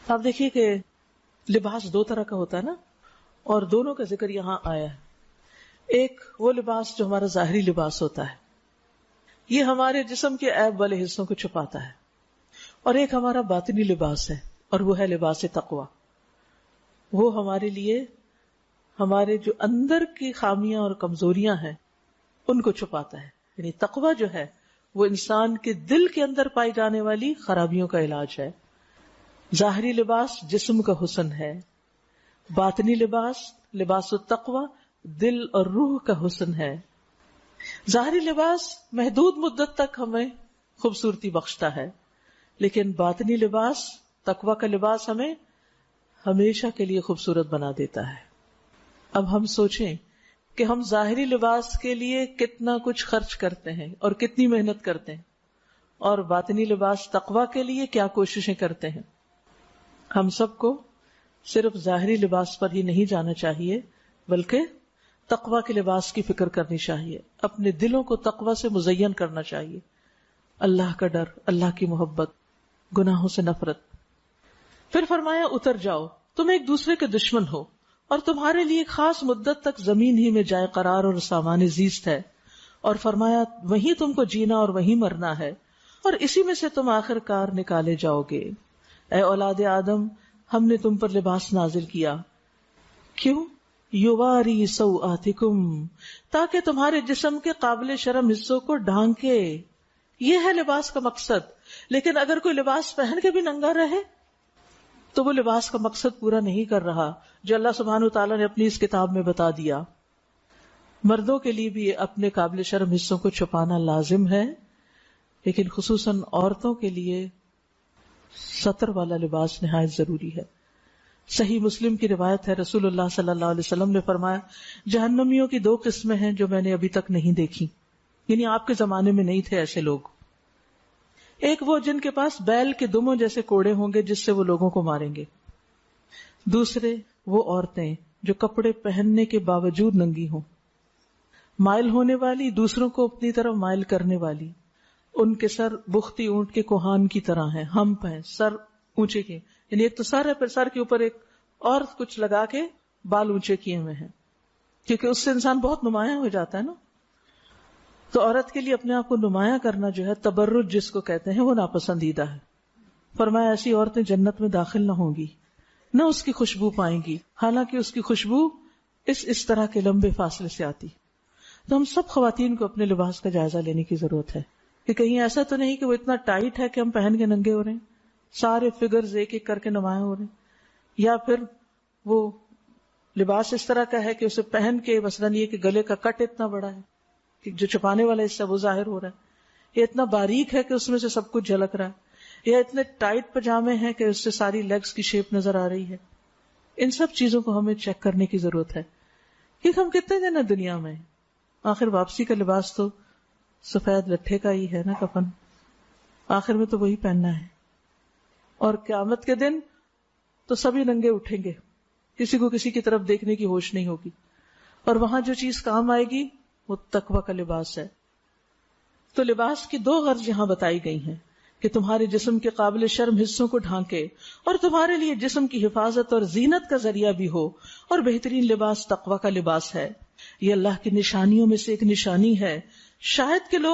آپ دیکھیے کہ لباس دو طرح کا ہوتا ہے نا، اور دونوں کا ذکر یہاں آیا ہے۔ ایک وہ لباس جو ہمارا ظاہری لباس ہوتا ہے، یہ ہمارے جسم کے عیب والے حصوں کو چھپاتا ہے، اور ایک ہمارا باطنی لباس ہے، اور وہ ہے لباس تقوی۔ وہ ہمارے لیے ہمارے جو اندر کی خامیاں اور کمزوریاں ہیں ان کو چھپاتا ہے۔ یعنی تقوی جو ہے وہ انسان کے دل کے اندر پائی جانے والی خرابیوں کا علاج ہے۔ ظاہری لباس جسم کا حسن ہے، باطنی لباس لباس التقوی دل اور روح کا حسن ہے۔ ظاہری لباس محدود مدت تک ہمیں خوبصورتی بخشتا ہے، لیکن باطنی لباس تقوی کا لباس ہمیں ہمیشہ کے لیے خوبصورت بنا دیتا ہے۔ اب ہم سوچیں کہ ہم ظاہری لباس کے لیے کتنا کچھ خرچ کرتے ہیں اور کتنی محنت کرتے ہیں، اور باطنی لباس تقوی کے لیے کیا کوششیں کرتے ہیں۔ ہم سب کو صرف ظاہری لباس پر ہی نہیں جانا چاہیے، بلکہ تقوی کے لباس کی فکر کرنی چاہیے، اپنے دلوں کو تقوی سے مزین کرنا چاہیے۔ اللہ کا ڈر، اللہ کی محبت، گناہوں سے نفرت۔ پھر فرمایا اتر جاؤ، تم ایک دوسرے کے دشمن ہو، اور تمہارے لیے ایک خاص مدت تک زمین ہی میں جائے قرار اور سامان زیست ہے، اور فرمایا وہیں تم کو جینا اور وہیں مرنا ہے، اور اسی میں سے تم آخر کار نکالے جاؤ گے۔ اے اولاد آدم، ہم نے تم پر لباس نازل کیا، کیوں؟ یواری سوآتکم، تاکہ تمہارے جسم کے قابل شرم حصوں کو ڈھانکے۔ یہ ہے لباس کا مقصد۔ لیکن اگر کوئی لباس پہن کے بھی ننگا رہے تو وہ لباس کا مقصد پورا نہیں کر رہا جو اللہ سبحانہ وتعالیٰ نے اپنی اس کتاب میں بتا دیا۔ مردوں کے لیے بھی اپنے قابل شرم حصوں کو چھپانا لازم ہے، لیکن خصوصاً عورتوں کے لیے ستر والا لباس نہایت ضروری ہے۔ صحیح مسلم کی روایت ہے، رسول اللہ صلی اللہ علیہ وسلم نے فرمایا، جہنمیوں کی دو قسمیں ہیں جو میں نے ابھی تک نہیں دیکھی، یعنی آپ کے زمانے میں نہیں تھے ایسے لوگ۔ ایک وہ جن کے پاس بیل کے دموں جیسے کوڑے ہوں گے جس سے وہ لوگوں کو ماریں گے۔ دوسرے وہ عورتیں جو کپڑے پہننے کے باوجود ننگی ہوں، مائل ہونے والی، دوسروں کو اپنی طرف مائل کرنے والی۔ ان کے سر بختی اونٹ کے کوہان کی طرح ہیں، ہمپ ہیں، سر اونچے کے، یعنی ایک تو سر ہے، پھر سر کے اوپر ایک اور کچھ لگا کے بال اونچے کیے ہوئے ہیں، کیونکہ اس سے انسان بہت نمایاں ہو جاتا ہے نا۔ تو عورت کے لیے اپنے آپ کو نمایاں کرنا جو ہے، تبرج جس کو کہتے ہیں، وہ ناپسندیدہ ہے۔ فرمایا ایسی عورتیں جنت میں داخل نہ ہوں گی، نہ اس کی خوشبو پائیں گی، حالانکہ اس کی خوشبو اس طرح کے لمبے فاصلے سے آتی۔ تو ہم سب خواتین کو اپنے لباس کا جائزہ لینے کی ضرورت ہے کہ کہیں ایسا تو نہیں کہ وہ اتنا ٹائٹ ہے کہ ہم پہن کے ننگے ہو رہے ہیں، سارے فگرز ایک ایک کر کے نمایاں ہو رہے ہیں، یا پھر وہ لباس اس طرح کا ہے کہ اسے پہن کے مثلاً یہ کہ گلے کا کٹ اتنا بڑا ہے کہ جو چھپانے والا حصہ وہ ظاہر ہو رہا ہے، یا اتنا باریک ہے کہ اس میں سے سب کچھ جھلک رہا ہے، یا اتنے ٹائٹ پجامے ہیں کہ اس سے ساری لیگز کی شیپ نظر آ رہی ہے۔ ان سب چیزوں کو ہمیں چیک کرنے کی ضرورت ہے، کیونکہ ہم کتنے دن ہیں دنیا میں، آخر واپسی کا لباس تو سفید لٹھے کا ہی ہے نا، کفن، آخر میں تو وہی پہننا ہے۔ اور قیامت کے دن تو سبھی ننگے اٹھیں گے، کسی کو کسی کی طرف دیکھنے کی ہوش نہیں ہوگی، اور وہاں جو چیز کام آئے گی وہ تقوی کا لباس ہے۔ تو لباس کی دو غرض یہاں بتائی گئی ہیں کہ تمہارے جسم کے قابل شرم حصوں کو ڈھانکے، اور تمہارے لیے جسم کی حفاظت اور زینت کا ذریعہ بھی ہو، اور بہترین لباس تقوی کا لباس ہے۔ یہ اللہ کی نشانیوں میں سے ایک نشانی ہے، شاید کہ لوگ